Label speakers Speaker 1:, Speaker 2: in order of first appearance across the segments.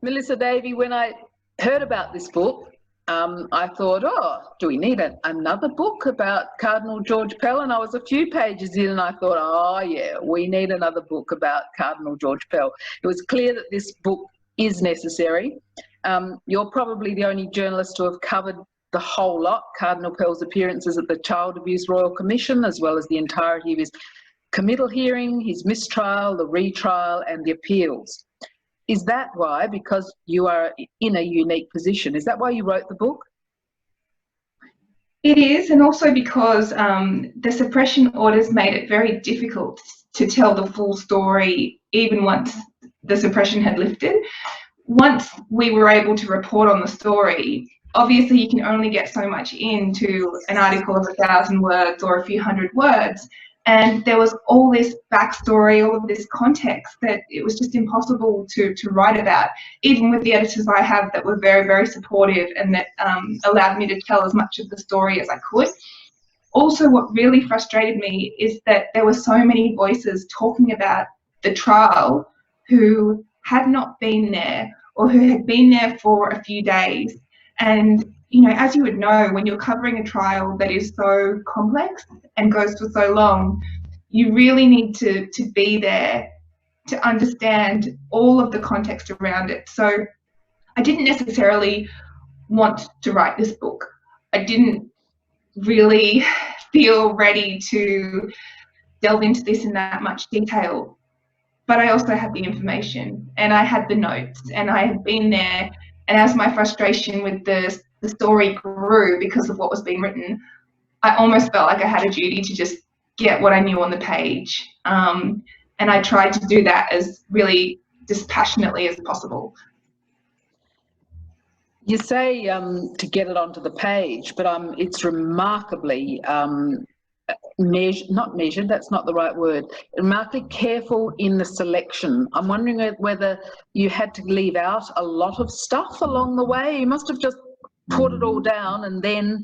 Speaker 1: Melissa, Davey, when I heard about this book, I thought, oh, do we need another book about Cardinal George Pell? And I was a few pages in and I thought, oh, yeah, we need another book about Cardinal George Pell. It was clear that this book is necessary. You're probably the only journalist to have covered the whole lot, Cardinal Pell's appearances at the Child Abuse Royal Commission, as well as the entirety of his committal hearing, his mistrial, the retrial and the appeals. Is that why, because you are in a unique position, is that why you wrote the book?
Speaker 2: It is, and also because the suppression orders made it very difficult to tell the full story, even once the suppression had lifted. Once we were able to report on the story, obviously you can only get so much into an article of 1,000 words or a few hundred words. And there was all this backstory, all of this context that it was just impossible to write about, even with the editors I have that were very, very supportive and that allowed me to tell as much of the story as I could. Also, what really frustrated me is that there were so many voices talking about the trial who had not been there or who had been there for a few days. And you know, as you would know, when you're covering a trial that is so complex and goes for so long, you really need to be there to understand all of the context around it. So I didn't necessarily want to write this book. I didn't really feel ready to delve into this in that much detail. But I also had the information and I had the notes and I had been there. And as my frustration with the story grew because of what was being written, I almost felt like I had a duty to just get what I knew on the page. And I tried to do that as really dispassionately as possible.
Speaker 1: You say to get it onto the page, but it's remarkably not measured, that's not the right word, remarkably careful in the selection. I'm wondering whether you had to leave out a lot of stuff along the way. You must have just put it all down and then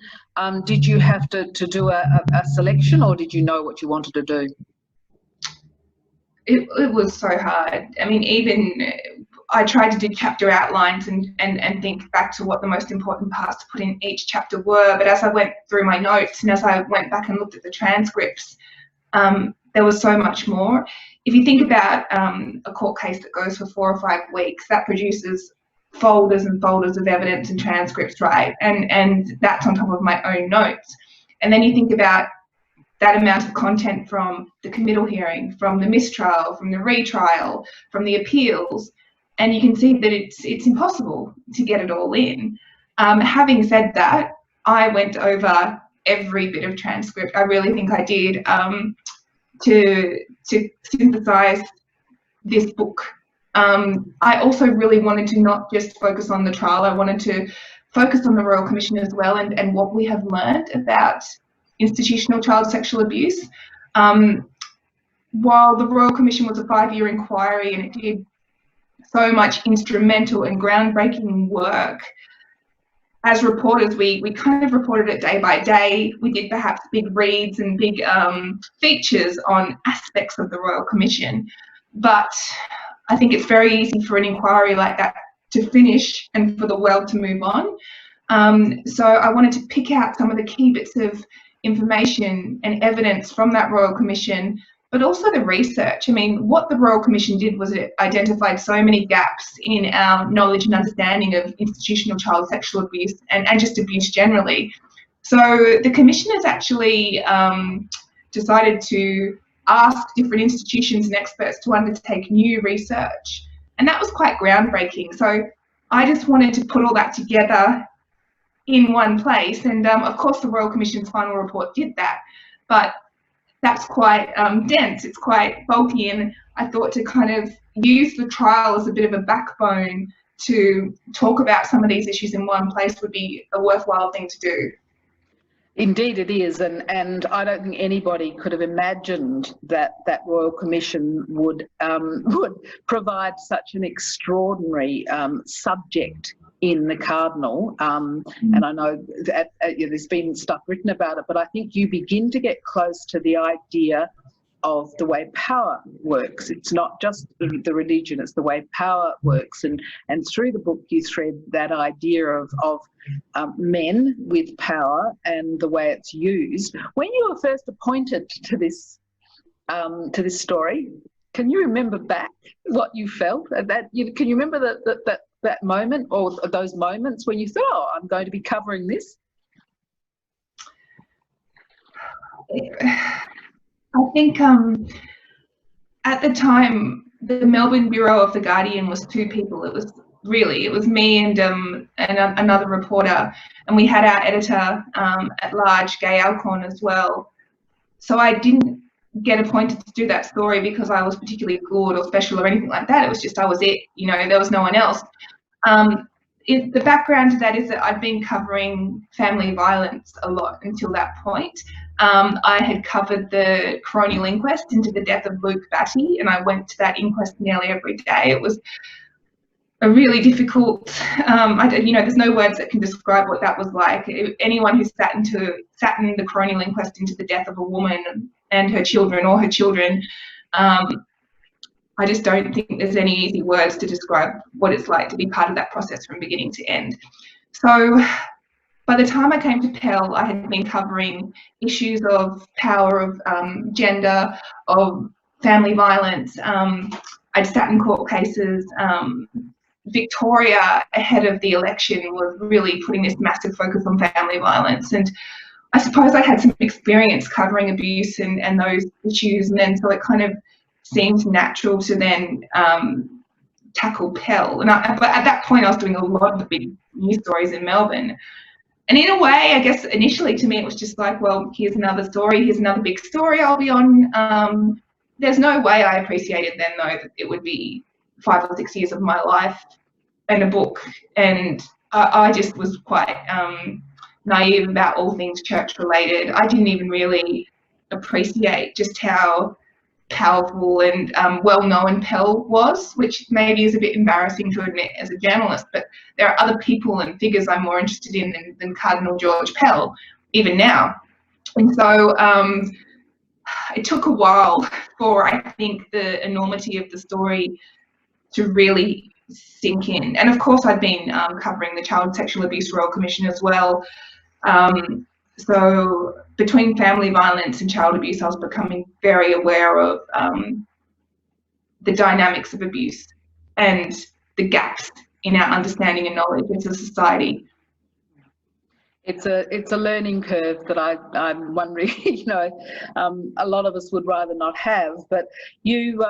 Speaker 1: did you have to do a selection, or did you know what you wanted to do?
Speaker 2: It was so hard. I mean, even I tried to do chapter outlines and think back to what the most important parts to put in each chapter were, but as I went through my notes and as I went back and looked at the transcripts, there was so much more. If you think about a court case that goes for 4 or 5 weeks, that produces folders and folders of evidence and transcripts, right? And that's on top of my own notes. And then you think about that amount of content from the committal hearing, from the mistrial, from the retrial, from the appeals, and you can see that it's impossible to get it all in. Having said that, I went over every bit of transcript. I really think I did to synthesize this book. I also really wanted to not just focus on the trial. I wanted to focus on the Royal Commission as well and what we have learned about institutional child sexual abuse. While the Royal Commission was a 5-year inquiry and it did so much instrumental and groundbreaking work, as reporters, we kind of reported it day by day. We did perhaps big reads and big features on aspects of the Royal Commission. But I think it's very easy for an inquiry like that to finish and for the world to move on. So I wanted to pick out some of the key bits of information and evidence from that Royal Commission, but also the research. I mean, what the Royal Commission did was it identified so many gaps in our knowledge and understanding of institutional child sexual abuse and just abuse generally. So the Commission has actually decided to ask different institutions and experts to undertake new research, and that was quite groundbreaking. So I just wanted to put all that together in one place, and of course the Royal Commission's final report did that, but that's quite dense, it's quite bulky, and I thought to kind of use the trial as a bit of a backbone to talk about some of these issues in one place would be a worthwhile thing to do.
Speaker 1: Indeed it is, and I don't think anybody could have imagined that that Royal Commission would provide such an extraordinary subject in the Cardinal, and I know that there's been stuff written about it, but I think you begin to get close to the idea of the way power works. It's not just the religion, it's the way power works. And through the book you thread that idea of men with power and the way it's used. When you were first appointed to this story, can you remember back what you felt at that? Can you remember that moment, or those moments when you thought, oh, I'm going to be covering this?
Speaker 2: I think at the time the Melbourne bureau of The Guardian was two people. It was me and another reporter, and we had our editor at large, Gay Alcorn, as well. So I didn't get appointed to do that story because I was particularly good or special or anything like that. It was just I was it, you know, there was no one else. The background to that is that I'd been covering family violence a lot until that point. I had covered the coronial inquest into the death of Luke Batty, and I went to that inquest nearly every day. It was a really difficult, there's no words that can describe what that was like. Anyone who sat in the coronial inquest into the death of a woman and her children, or her children, I just don't think there's any easy words to describe what it's like to be part of that process from beginning to end. So by the time I came to Pell, I had been covering issues of power, of gender, of family violence. I'd sat in court cases. Victoria, ahead of the election, was really putting this massive focus on family violence. And I suppose I had some experience covering abuse and those issues. And then so it kind of seemed natural to then tackle Pell. But at that point, I was doing a lot of the big news stories in Melbourne. And in a way, I guess initially to me, it was just like, well, here's another story, here's another big story I'll be on. There's no way I appreciated then, though, that it would be 5 or 6 years of my life and a book. And I just was quite naive about all things church related. I didn't even really appreciate just how powerful and well-known Pell was, which maybe is a bit embarrassing to admit as a journalist, but there are other people and figures I'm more interested in than Cardinal George Pell, even now. And so it took a while for, I think, the enormity of the story to really sink in. And of course, I'd been covering the Child Sexual Abuse Royal Commission as well. So between family violence and child abuse, I was becoming very aware of the dynamics of abuse and the gaps in our understanding and knowledge as a society.
Speaker 1: It's a learning curve that I'm wondering, a lot of us would rather not have. But you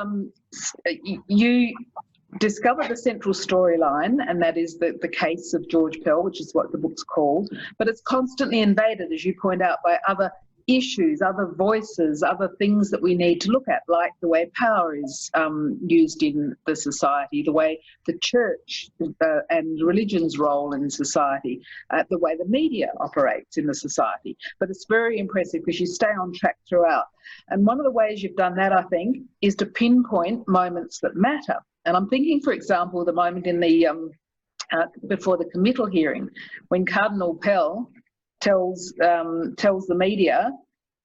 Speaker 1: discover the central storyline, and that is the case of George Pell, which is what the book's called, but it's constantly invaded, as you point out, by other issues, other voices, other things that we need to look at, like the way power is used in the society, the way the church and religion's role in society, the way the media operates in the society. But it's very impressive because you stay on track throughout. And one of the ways you've done that, I think, is to pinpoint moments that matter. And I'm thinking, for example, the moment in the before the committal hearing, when Cardinal Pell tells the media,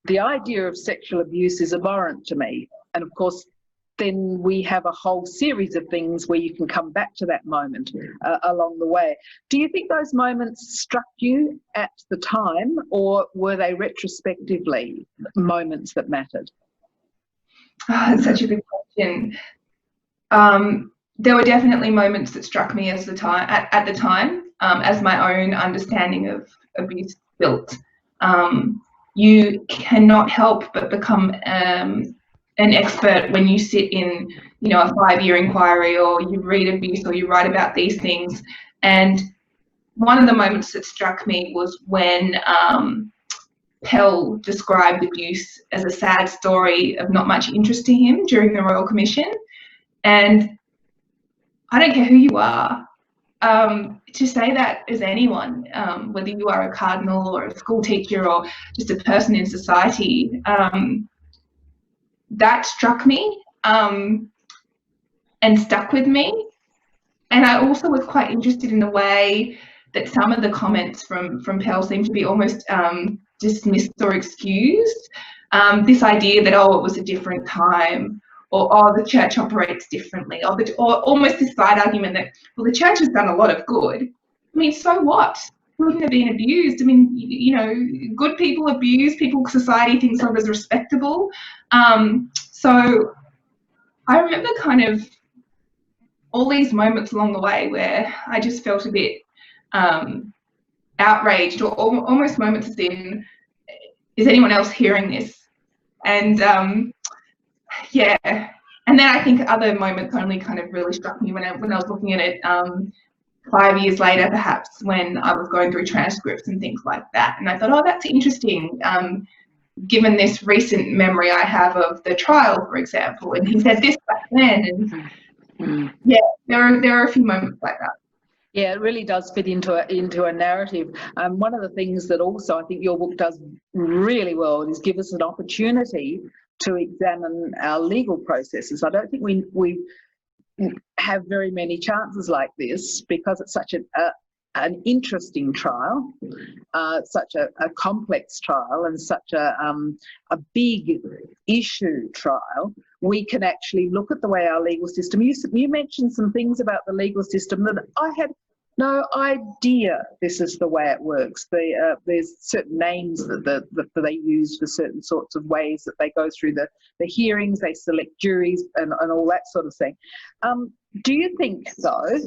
Speaker 1: the idea of sexual abuse is abhorrent to me. And of course, then we have a whole series of things where you can come back to that moment along the way. Do you think those moments struck you at the time, or were they retrospectively moments that mattered?
Speaker 2: Oh, that's such a good question. There were definitely moments that struck me at the time, as my own understanding of abuse built. You cannot help but become an expert when you sit in, a 5-year inquiry, or you read abuse, or you write about these things. And one of the moments that struck me was when Pell described abuse as a sad story of not much interest to him during the Royal Commission. And I don't care who you are, to say that as anyone, whether you are a cardinal or a school teacher or just a person in society, that struck me and stuck with me. And I also was quite interested in the way that some of the comments from Pell seemed to be almost dismissed or excused. this idea that, oh, it was a different time, or oh, the church operates differently, or almost this side argument that, well, the church has done a lot of good. I mean, so what? Wouldn't have been abused. I mean, you know, good people abuse people, society thinks of as respectable. So I remember kind of all these moments along the way where I just felt a bit outraged, or almost moments as in, is anyone else hearing this? And yeah, and then I think other moments only kind of really struck me when I was looking at it 5 years later, perhaps, when I was going through transcripts and things like that. And I thought, oh, that's interesting, given this recent memory I have of the trial, for example. And he said this back then. And yeah, there are a few moments like that.
Speaker 1: Yeah, it really does fit into a narrative. One of the things that also I think your book does really well is give us an opportunity to examine our legal processes. I don't think we have very many chances like this, because it's such an interesting trial, such a complex trial, and such a big issue trial. We can actually look at the way our legal system, you mentioned some things about the legal system that I had no idea this is the way it works. There's certain names that they use for certain sorts of ways that they go through the hearings, they select juries and all that sort of thing. Do you think, though,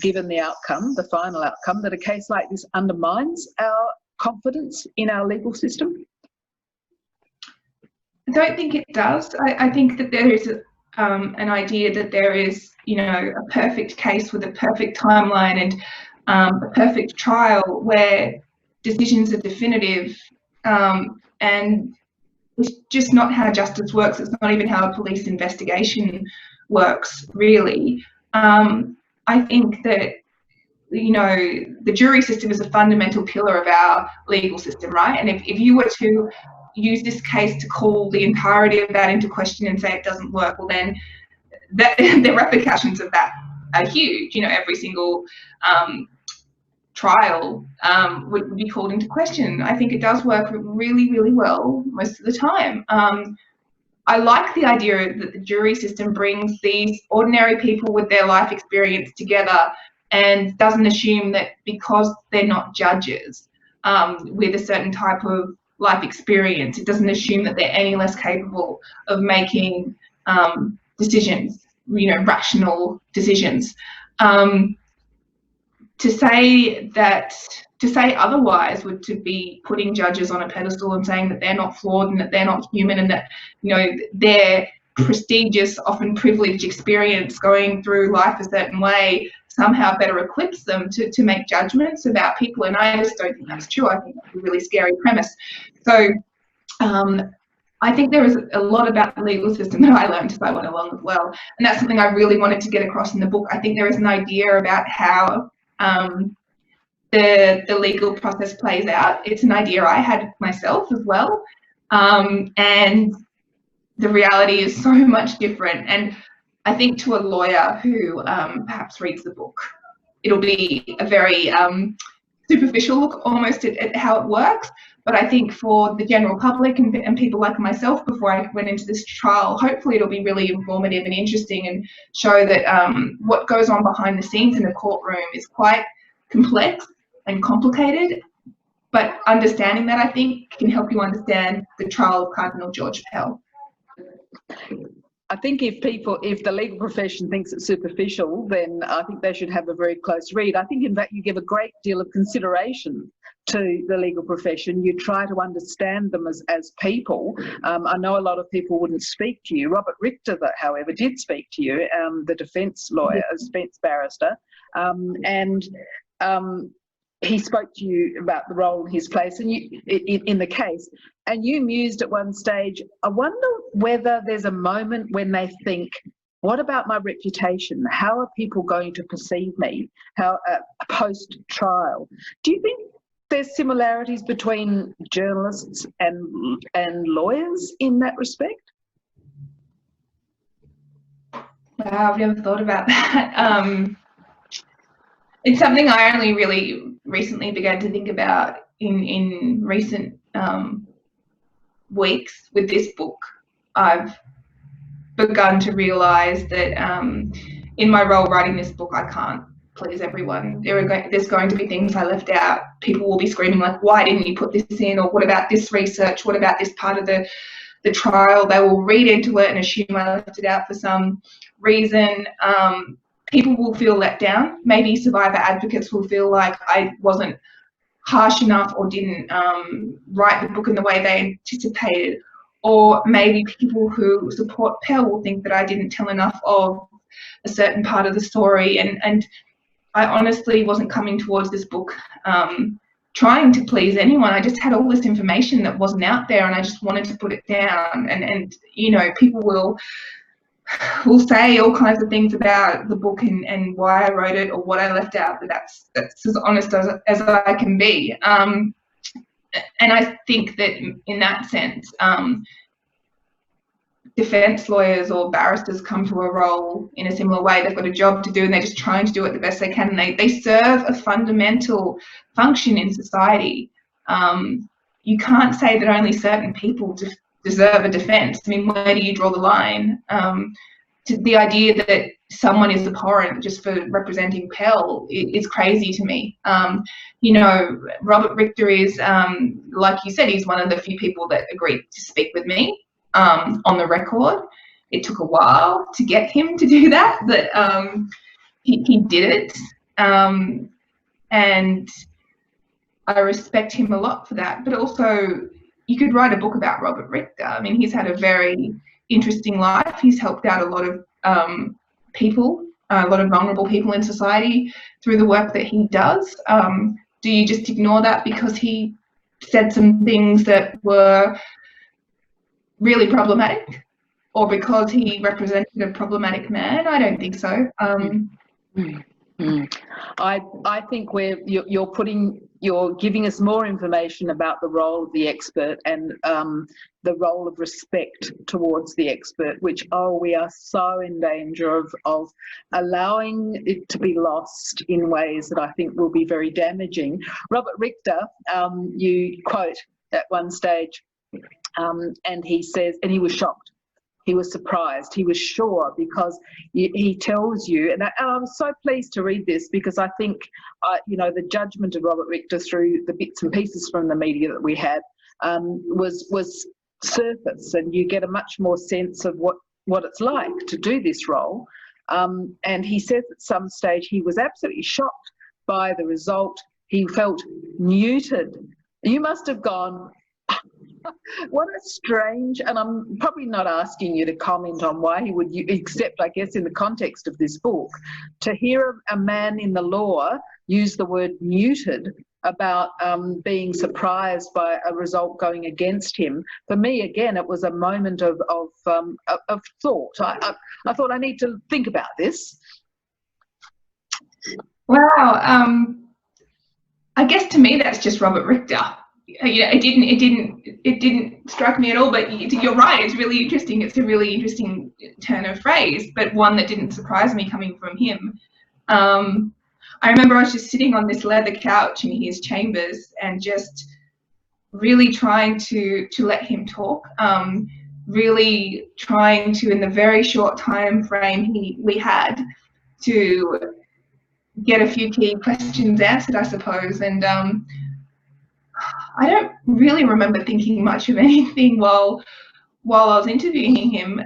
Speaker 1: given the outcome, the final outcome, that a case like this undermines our confidence in our legal system?
Speaker 2: I don't think it does. I think that there is an idea that there is, you know, a perfect case with a perfect timeline and a perfect trial where decisions are definitive, and it's just not how justice works. It's not even how a police investigation works, really. I think that, you know, the jury system is a fundamental pillar of our legal system, right? And if you were to use this case to call the entirety of that into question and say it doesn't work, well, then the repercussions of that are huge. You know, every single trial would be called into question. I think it does work really, really well most of the time. I like the idea that the jury system brings these ordinary people with their life experience together and doesn't assume that because they're not judges with a certain type of life experience, it doesn't assume that they're any less capable of making decisions, you know, rational decisions. To say otherwise would to be putting judges on a pedestal and saying that they're not flawed and that they're not human and that, you know, their prestigious, often privileged experience going through life a certain way somehow better equips them to make judgments about people. And I just don't think that's true. I think that's a really scary premise. So I think there is a lot about the legal system that I learned as I went along as well. And that's something I really wanted to get across in the book. I think there is an idea about how the legal process plays out. It's an idea I had myself as well. And the reality is so much different. And I think to a lawyer who perhaps reads the book, it'll be a very superficial look almost at how it works. But I think for the general public and people like myself, before I went into this trial, hopefully it'll be really informative and interesting and show that what goes on behind the scenes in a courtroom is quite complex and complicated. But understanding that, I think, can help you understand the trial of Cardinal George Pell.
Speaker 1: I think if the legal profession thinks it's superficial, then I think they should have a very close read. I think, in fact, you give a great deal of consideration to the legal profession. You try to understand them as people. I know a lot of people wouldn't speak to you. Robert Richter, however, did speak to you, the defence lawyer, defence barrister, and he spoke to you about the role and his place in the case, and you mused at one stage, I wonder whether there's a moment when they think, what about my reputation? How are people going to perceive me? How post-trial? Do you think there's similarities between journalists and lawyers in that respect?
Speaker 2: Wow, I've never thought about that. It's something I only really recently began to think about in recent weeks with this book, I've begun to realise that in my role writing this book, I can't please everyone. There's going to be things I left out. People will be screaming like, why didn't you put this in? Or what about this research? What about this part of the trial? They will read into it and assume I left it out for some reason. People will feel let down. Maybe survivor advocates will feel like I wasn't harsh enough or didn't write the book in the way they anticipated. Or maybe people who support Pell will think that I didn't tell enough of a certain part of the story. And I honestly wasn't coming towards this book trying to please anyone. I just had all this information that wasn't out there, and I just wanted to put it down. And you know, people will say all kinds of things about the book and why I wrote it or what I left out, but that's as honest as I can be. And I think that in that sense, defence lawyers or barristers come to a role in a similar way. They've got a job to do and they're just trying to do it the best they can. And they serve a fundamental function in society. You can't say that only certain people deserve a defence. I mean, where do you draw the line? The idea that someone is abhorrent just for representing Pell is crazy to me. You know, Robert Richter is, like you said, he's one of the few people that agreed to speak with me on the record. It took a while to get him to do that, but he did it. And I respect him a lot for that. But also, you could write a book about Robert Richter. I mean, he's had a very interesting life. He's helped out a lot of people, a lot of vulnerable people in society through the work that he does. Do you just ignore that because he said some things that were really problematic, or because he represented a problematic man? I don't think so.
Speaker 1: I think you're giving us more information about the role of the expert and the role of respect towards the expert, which we are so in danger of allowing it to be lost in ways that I think will be very damaging. Robert Richter, you quote at one stage, and he says, and he was shocked. He was surprised. He was sure, because he tells you, and I was so pleased to read this, because I think, you know, the judgment of Robert Richter through the bits and pieces from the media that we had was surface, and you get a much more sense of what it's like to do this role. And he says at some stage he was absolutely shocked by the result. He felt neutered. You must have gone, what a strange, and I'm probably not asking you to comment on why he would, except I guess in the context of this book, to hear a man in the law use the word neutered about being surprised by a result going against him. For me, again, it was a moment of thought. I thought, I need to think about this.
Speaker 2: Wow. I guess to me that's just Robert Richter. You know, it didn't strike me at all, but you're right, it's really interesting. It's a really interesting turn of phrase, but one that didn't surprise me coming from him. I remember I was just sitting on this leather couch in his chambers and just really trying to let him talk, really trying to, in the very short time frame we had, to get a few key questions answered, I suppose. And I don't really remember thinking much of anything while I was interviewing him.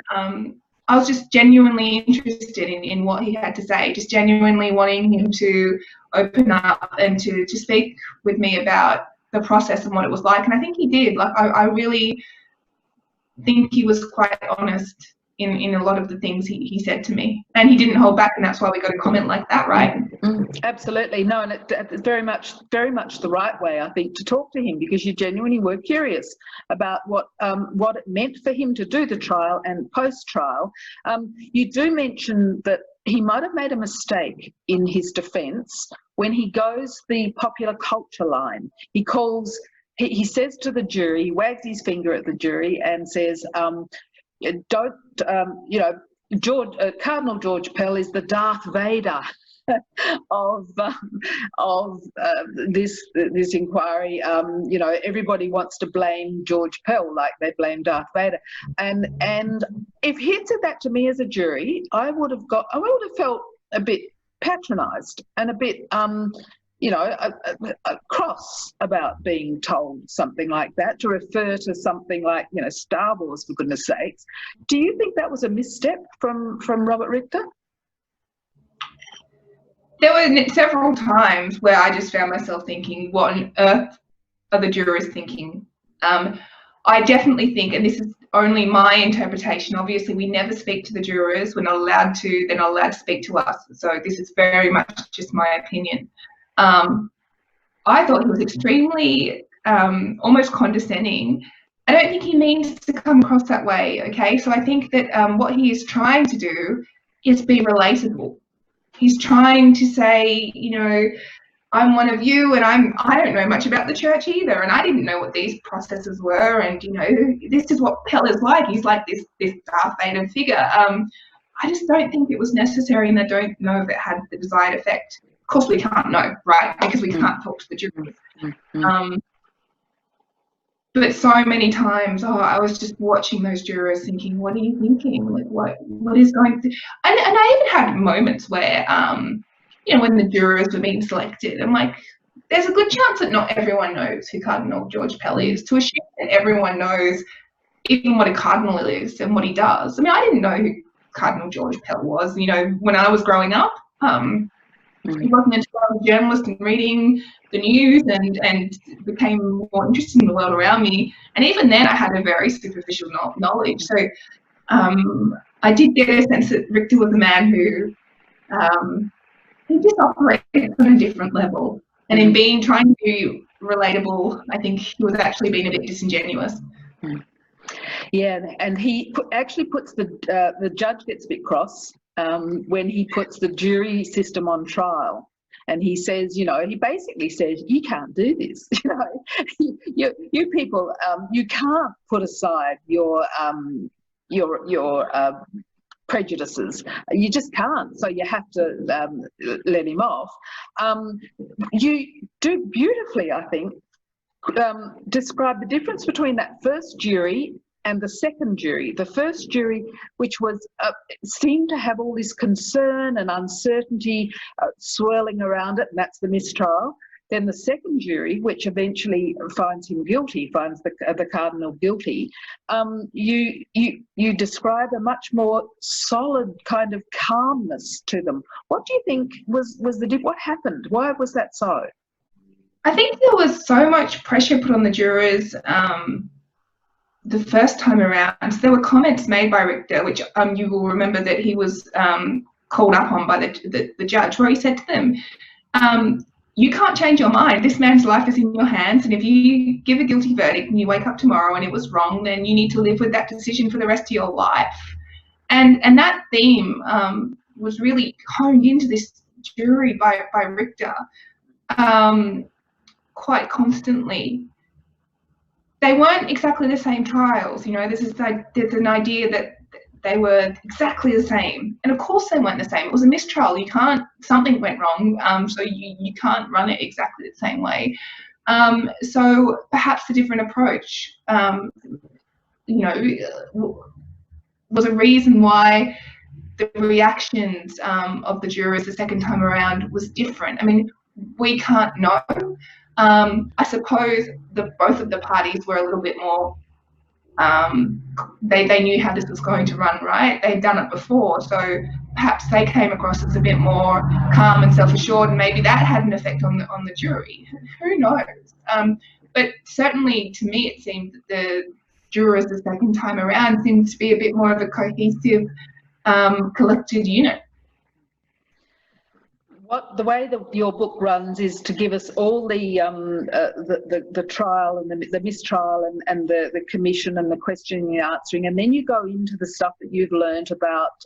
Speaker 2: I was just genuinely interested in what he had to say, just genuinely wanting him to open up and to speak with me about the process and what it was like. And I think he did. Like, I really think he was quite honest in a lot of the things he said to me, and he didn't hold back, and that's why we got a comment like that, right?
Speaker 1: Absolutely. No, and it's very much the right way, I think, to talk to him, because you genuinely were curious about what it meant for him to do the trial and post-trial. You do mention that he might have made a mistake in his defence when he goes the popular culture line. He says to the jury, he wags his finger at the jury and says, Cardinal George Pell is the Darth Vader of this inquiry. You know, everybody wants to blame George Pell like they blame Darth Vader, and if he'd said that to me as a jury, I would have felt a bit patronised and a bit you know, cross about being told something like that, to refer to something like, you know, Star Wars, for goodness sakes. Do you think that was a misstep from Robert Richter?
Speaker 2: There were several times where I just found myself thinking, what on earth are the jurors thinking? I definitely think, and this is only my interpretation, obviously we never speak to the jurors, we're not allowed to, they're not allowed to speak to us, so this is very much just my opinion. I thought he was extremely almost condescending. I don't think he means to come across that way, okay? So I think that what he is trying to do is be relatable. He's trying to say, you know, I'm one of you, and I don't know much about the church either, and I didn't know what these processes were, and you know, this is what Pell is like. He's like this Darth Vader figure. I just don't think it was necessary, and I don't know if it had the desired effect. Of course, we can't know, right? Because we can't talk to the jurors. But so many times, I was just watching those jurors thinking, what are you thinking? Like, what is going through? And I even had moments where, you know, when the jurors were being selected, I'm like, there's a good chance that not everyone knows who Cardinal George Pell is. To assume that everyone knows even what a cardinal is and what he does. I mean, I didn't know who Cardinal George Pell was, you know, when I was growing up. It wasn't until I was a journalist and reading the news and became more interested in the world around me. And even then I had a very superficial knowledge. So I did get a sense that Richter was a man who he just operated on a different level. And in trying to be relatable, I think he was actually being a bit disingenuous.
Speaker 1: Yeah, and he actually puts the judge gets a bit cross when he puts the jury system on trial, and he says, you know, he basically says, you can't do this. You know, you people, you can't put aside your prejudices. You just can't. So you have to let him off. You do beautifully, I think, describe the difference between that first jury and the second jury. The first jury, which was seemed to have all this concern and uncertainty swirling around it, and that's the mistrial. Then the second jury, which eventually finds him guilty, finds the cardinal guilty. You describe a much more solid kind of calmness to them. What do you think was what happened? Why was that so?
Speaker 2: I think there was so much pressure put on the jurors the first time around. So there were comments made by Richter, which you will remember that he was called up on by the judge, where he said to them, you can't change your mind. This man's life is in your hands, and if you give a guilty verdict and you wake up tomorrow and it was wrong, then you need to live with that decision for the rest of your life. And that theme was really honed into this jury by Richter quite constantly. They weren't exactly the same trials, you know. There's an idea that they were exactly the same, and of course they weren't the same. It was a mistrial. Something went wrong, so you can't run it exactly the same way. So perhaps a different approach, you know, was a reason why the reactions of the jurors the second time around was different. I mean, we can't know. I suppose both of the parties were a little bit more, they knew how this was going to run, right? They'd done it before, so perhaps they came across as a bit more calm and self-assured, and maybe that had an effect on the jury. Who knows? But certainly to me it seemed that the jurors the second time around seemed to be a bit more of a cohesive, collected unit.
Speaker 1: The way that your book runs is to give us all the trial and the mistrial and the commission and the questioning and answering, and then you go into the stuff that you've learnt about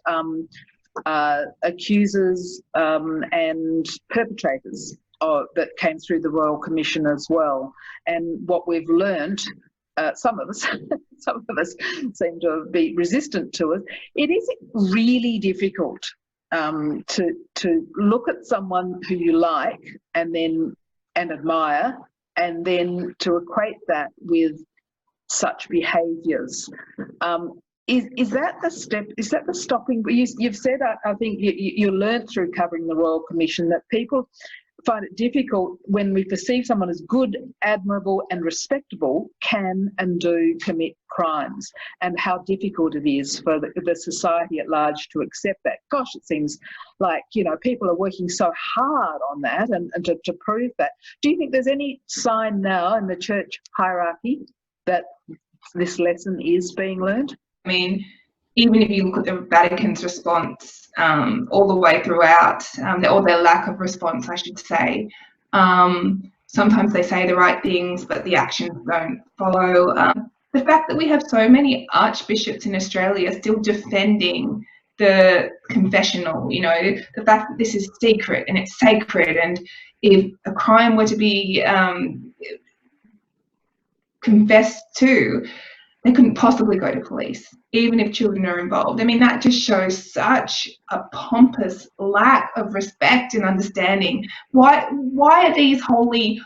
Speaker 1: accusers and perpetrators that came through the Royal Commission as well. And what we've learnt, some of us seem to be resistant to it. It is really difficult to look at someone who you like and admire, and then to equate that with such behaviours. Is that the step? Is that the stopping? You've said, I think you learned through covering the Royal Commission that people find it difficult when we perceive someone as good, admirable and respectable can and do commit crimes, and how difficult it is for the society at large to accept that. Gosh, it seems like, you know, people are working so hard on that and to prove that. Do you think there's any sign now in the church hierarchy that this lesson is being learned?
Speaker 2: I mean, even if you look at the Vatican's response all the way throughout, or their lack of response, I should say, sometimes they say the right things, but the actions don't follow. The fact that we have so many archbishops in Australia still defending the confessional, you know, the fact that this is secret and it's sacred, and if a crime were to be confessed to, they couldn't possibly go to police, even if children are involved. I mean, that just shows such a pompous lack of respect and understanding. Why are these holy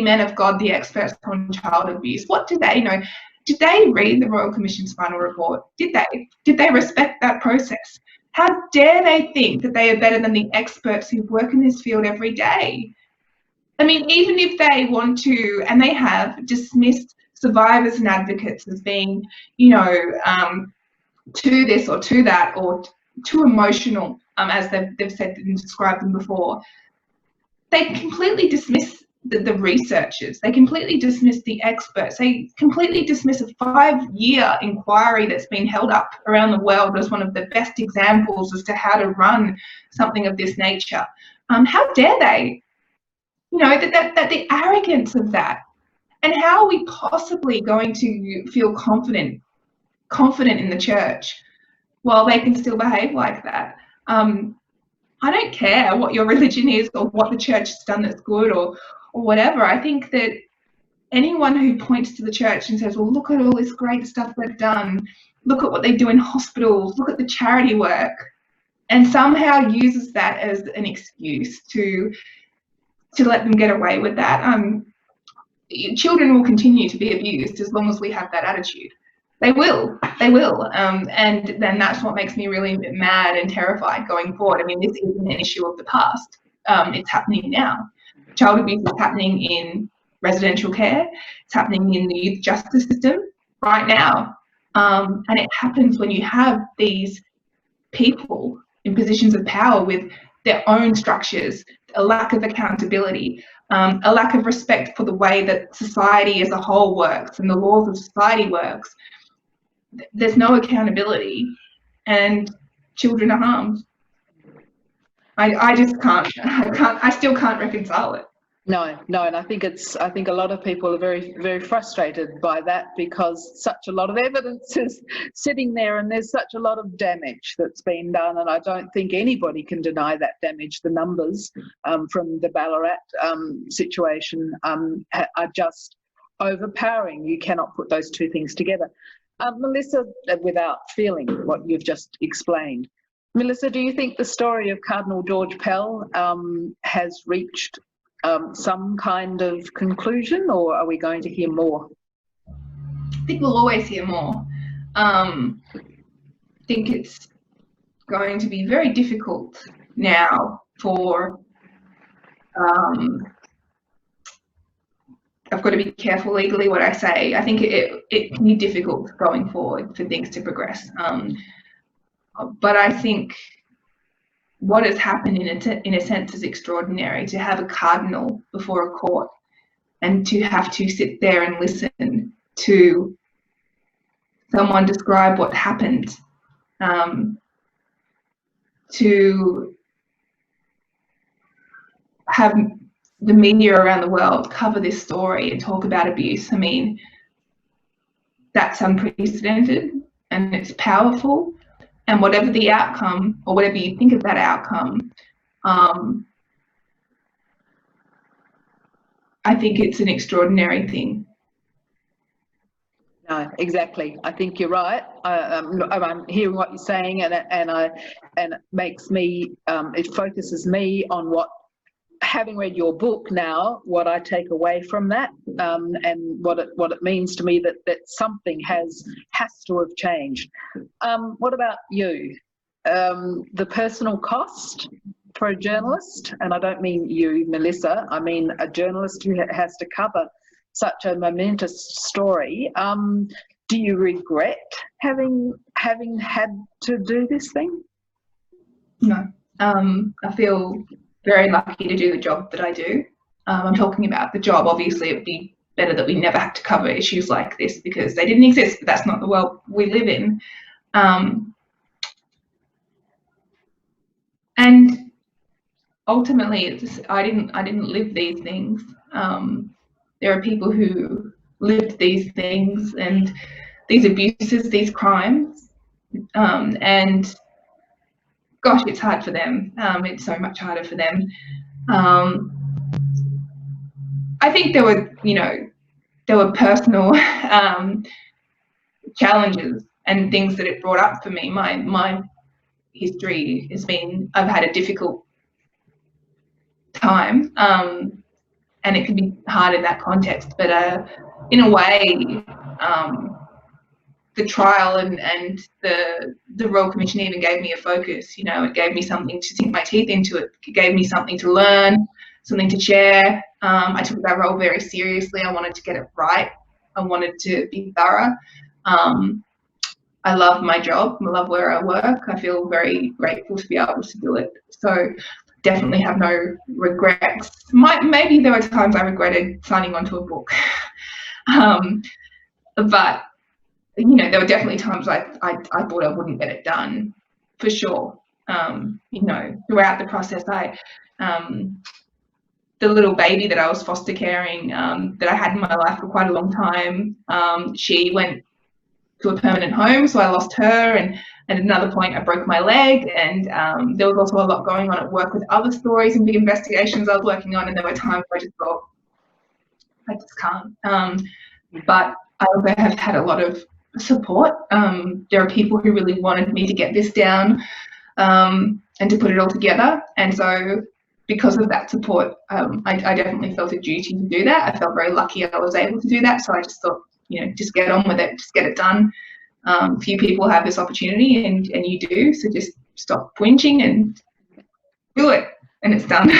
Speaker 2: men of God the experts on child abuse? What do they know? Did they read the Royal Commission's final report? Did they respect that process? How dare they think that they are better than the experts who work in this field every day? I mean, even if they want to, and they have dismissed survivors and advocates as being, you know, to this or to that, or too emotional, as they've said and described them before, they completely dismiss the researchers. They completely dismiss the experts. They completely dismiss a 5-year inquiry that's been held up around the world as one of the best examples as to how to run something of this nature. How dare they? You know, that the arrogance of that. And how are we possibly going to feel confident in the church while they can still behave like that? I don't care what your religion is or what the church has done that's good or whatever. I think that anyone who points to the church and says, well, look at all this great stuff they've done, look at what they do in hospitals, look at the charity work, and somehow uses that as an excuse to let them get away with that. Children will continue to be abused as long as we have that attitude. They will, and then that's what makes me really mad and terrified going forward. I mean, this isn't an issue of the past. It's happening now. Child abuse is happening in residential care. It's happening in the youth justice system right now. And it happens when you have these people in positions of power with their own structures, a lack of accountability, a lack of respect for the way that society as a whole works and the laws of society works. There's no accountability, and children are harmed. I just can't. I still can't reconcile it.
Speaker 1: No, and I think a lot of people are very, very frustrated by that, because such a lot of evidence is sitting there and there's such a lot of damage that's been done, and I don't think anybody can deny that damage. The numbers from the Ballarat situation are just overpowering. You cannot put those two things together. Melissa, without feeling what you've just explained, Melissa, do you think the story of Cardinal George Pell has reached some kind of conclusion, or are we going to hear more?
Speaker 2: I think we'll always hear more. I think it's going to be very difficult now for I've got to be careful legally what I say. I think it can be difficult going forward for things to progress. But I think what has happened in a sense is extraordinary. To have a cardinal before a court and to have to sit there and listen to someone describe what happened, to have the media around the world cover this story and talk about abuse. I mean, that's unprecedented and it's powerful. And whatever the outcome, or whatever you think of that outcome, I think it's an extraordinary thing.
Speaker 1: No, exactly. I think you're right. I'm hearing what you're saying, and it makes me, it focuses me on what, having read your book now, what I take away from that, and what it means to me that something has to have changed. What about you? The personal cost for a journalist, and I don't mean you, Melissa, I mean a journalist who has to cover such a momentous story. Do you regret having had to do this thing?
Speaker 2: No. I feel very lucky to do the job that I do. I'm talking about the job. Obviously, it would be better that we never had to cover issues like this because they didn't exist, but that's not the world we live in. And ultimately, I didn't live these things. There are people who lived these things and these abuses, these crimes, and gosh, it's hard for them. It's so much harder for them. I think there were personal challenges and things that it brought up for me. My history has been, I've had a difficult time, and it can be hard in that context. But in a way, the trial and the Royal Commission even gave me a focus. It gave me something to sink my teeth into. It gave me something to learn, something to share. I took that role very seriously. I wanted to get it right. I wanted to be thorough. I love my job. I love where I work. I feel very grateful to be able to do it. So definitely have no regrets. Maybe there were times I regretted signing onto a book. But there were definitely times I thought I wouldn't get it done, for sure. Throughout the process, the little baby that I was foster caring, that I had in my life for quite a long time, she went to a permanent home, so I lost her, and at another point I broke my leg, and there was also a lot going on at work with other stories and big investigations I was working on, and there were times where I just thought, I just can't. But I also have had a lot of support. There are people who really wanted me to get this down, and to put it all together, and so because of that support, I definitely felt a duty to do that. I felt very lucky I was able to do that, so I just thought, just get on with it, just get it done. Few people have this opportunity, and you do, so just stop whinging and do it, and it's done.